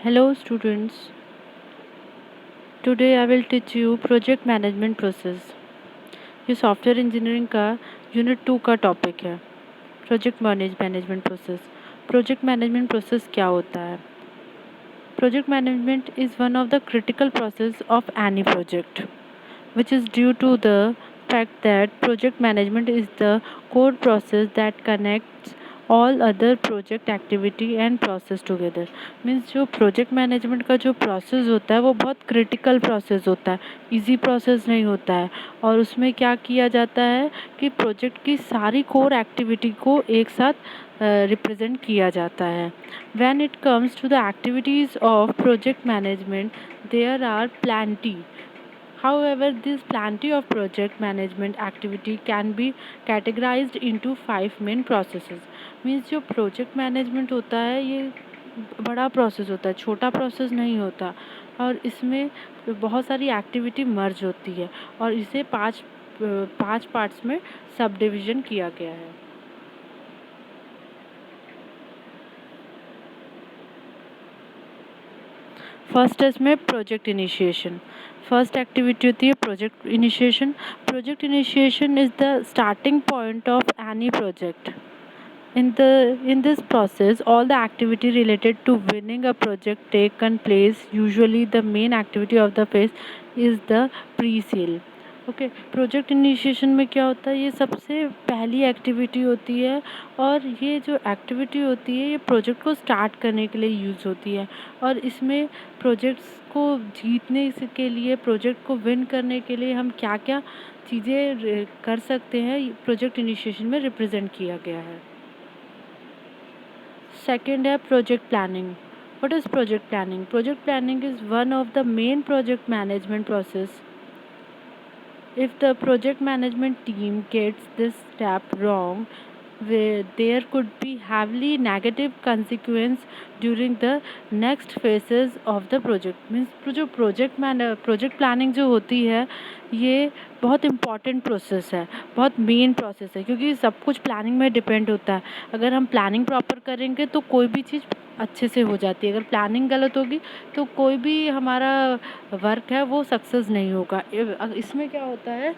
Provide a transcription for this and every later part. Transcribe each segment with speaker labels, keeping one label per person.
Speaker 1: Hello students, today I will teach you project management process. ये software engineering का unit 2 का topic है। Project management process. Project management process क्या होता है? Project management is one of the critical process of any project which is due to the fact that project management is the core process that connects all other project activity and process together। Means जो project management का जो process होता है वो बहुत critical process होता है, easy process नहीं होता है। और उसमें क्या किया जाता है कि प्रोजेक्ट की सारी कोर एक्टिविटी को एक साथ रिप्रेजेंट किया जाता है। When it comes to the activities of project management there are plenty. However, this plenty of project management activity can be categorized into 5 main processes। Means जो project management होता है ये बड़ा प्रोसेस होता है, छोटा प्रोसेस नहीं होता। और इसमें बहुत सारी एक्टिविटी मर्ज होती है और इसे पाँच पार्ट्स में सब डिवीज़न किया गया है। फर्स्ट है इसमें प्रोजेक्ट इनिशिएशन। फर्स्ट एक्टिविटी होती है project initiation. Project initiation is the starting point of any project. In this process, all the activity related to winning a project taken place. Usually, the main activity of the phase is the pre-sale। Okay, project initiation में क्या होता है, ये सबसे पहली activity होती है और ये जो एक्टिविटी होती है ये प्रोजेक्ट को स्टार्ट करने के लिए यूज़ होती है। और इसमें प्रोजेक्ट्स को जीतने के लिए, प्रोजेक्ट को विन करने के लिए हम क्या क्या चीज़ें कर सकते हैं, प्रोजेक्ट इनिशिएशन में रिप्रेजेंट किया गया है। सेकेंड है project planning. What is project planning? Project planning is one of the main project management process। If the project management team gets this step wrong, there could be heavily negative consequence during the next phases of the project। Means जो project planning जो होती है ये बहुत important process है, बहुत main process है, क्योंकि सब कुछ प्लानिंग में डिपेंड होता है। अगर हम प्लानिंग प्रॉपर करेंगे तो कोई भी चीज़ अच्छे से हो जाती है। अगर प्लानिंग गलत होगी तो कोई भी हमारा वर्क है वो सक्सेस नहीं होगा। इसमें क्या होता है,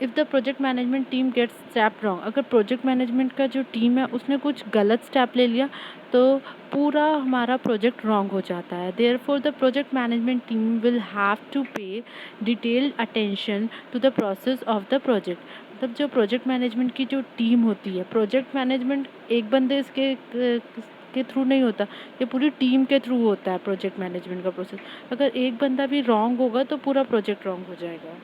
Speaker 1: if the project management team gets step wrong, अगर प्रोजेक्ट मैनेजमेंट का जो टीम है उसने कुछ गलत स्टेप ले लिया तो पूरा हमारा प्रोजेक्ट रॉन्ग हो जाता है। Therefore the project management team will have to pay detailed attention to the process of the project. मतलब जो प्रोजेक्ट मैनेजमेंट की जो टीम होती है, प्रोजेक्ट मैनेजमेंट एक बंदे के थ्रू नहीं होता, ये पूरी टीम के थ्रू होता है प्रोजेक्ट मैनेजमेंट का प्रोसेस। अगर एक बंदा भी रॉन्ग होगा तो पूरा प्रोजेक्ट रॉन्ग हो जाएगा।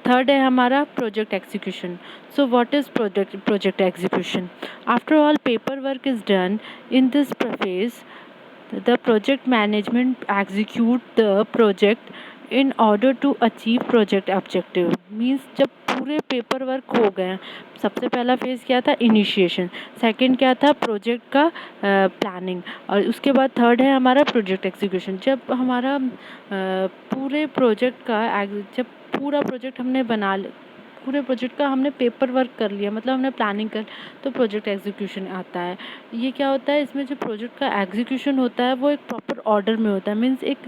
Speaker 1: थर्ड है हमारा project execution. So what is project execution? After all paper work is done in this phase, the project management execute the project in order to achieve project objective। Means जब पूरे paper work हो गए, सबसे पहला phase क्या था, initiation. Second क्या था, प्रोजेक्ट का प्लानिंग। और उसके बाद थर्ड है हमारा प्रोजेक्ट एग्जीक्यूशन। जब हमारा पूरे प्रोजेक्ट का जब पूरा प्रोजेक्ट हमने पूरे प्रोजेक्ट का हमने पेपर वर्क कर लिया, मतलब हमने प्लानिंग कर, तो प्रोजेक्ट एग्जीक्यूशन आता है। ये क्या होता है, इसमें जो प्रोजेक्ट का एग्जीक्यूशन होता है वो एक प्रॉपर ऑर्डर में होता है, मीन्स एक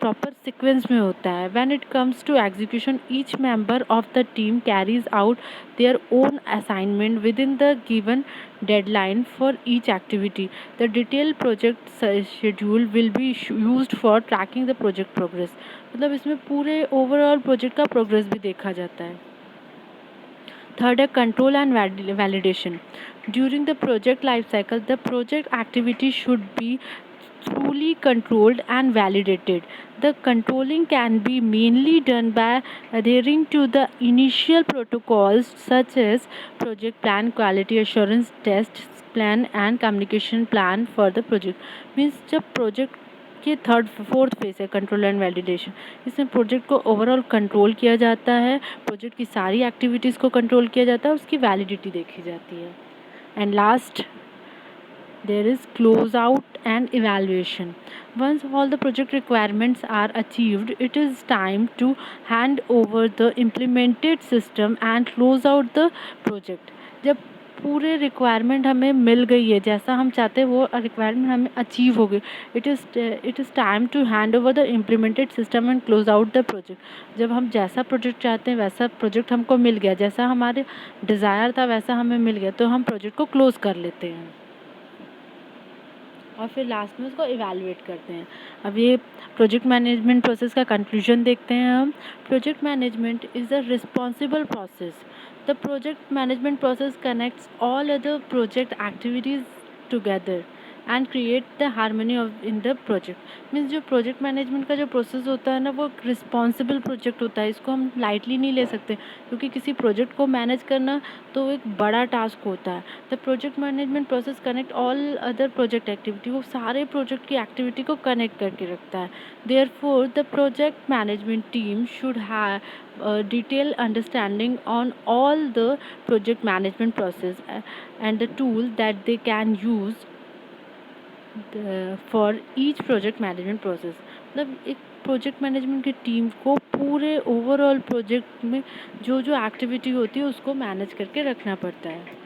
Speaker 1: प्रॉपर सीक्वेंस में होता है। When it comes to execution, each member of the team carries out their own assignment within the given deadline for each activity. The detail project schedule will be used for tracking the project progress. मतलब इसमें पूरे overall project का progress भी देखा जाता है। Third है control and validation. During the project life cycle, the project activity should be truly controlled and validated। The controlling can be mainly done by adhering to the initial protocols such as project plan, quality assurance test plan and communication plan for the project। Means जब project के third fourth phase है control and validation, इसमें project को overall control किया जाता है, project की सारी एक्टिविटीज़ को कंट्रोल किया जाता है, उसकी वैलिडिटी देखी जाती है। And last there is close out and evaluation। Once all the project requirements are achieved, it is time to hand over the implemented system and close out the project। जब पूरे requirement हमें मिल गई है, जैसा हम चाहते हैं वो रिक्वायरमेंट हमें अचीव हो गई, it is time to hand over the implemented system and close out the project. जब हम जैसा प्रोजेक्ट चाहते हैं वैसा प्रोजेक्ट हमको मिल गया, जैसा हमारे डिज़ायर था वैसा हमें मिल गया, तो हम प्रोजेक्ट को क्लोज कर लेते हैं और फिर लास्ट में उसको इवैल्यूएट करते हैं। अब ये प्रोजेक्ट मैनेजमेंट प्रोसेस का कंक्लूजन देखते हैं हम। Project management is a responsible process. The project management process connects all other project activities together and create the harmony of in the project. Means जो प्रोजेक्ट मैनेजमेंट का जो process होता है ना, वो रिस्पॉन्सिबल प्रोजेक्ट होता है, इसको हम लाइटली नहीं ले सकते, क्योंकि किसी प्रोजेक्ट को मैनेज करना तो एक बड़ा टास्क होता है। The project management process connect all other project activity, वो सारे प्रोजेक्ट की एक्टिविटी को कनेक्ट करके रखता है। Therefore the project management team should have detail understanding on all the project management process and the tool that they can use for each project management process. मतलब एक project management की team को पूरे overall project में जो जो activity होती है उसको मैनेज करके रखना पड़ता है।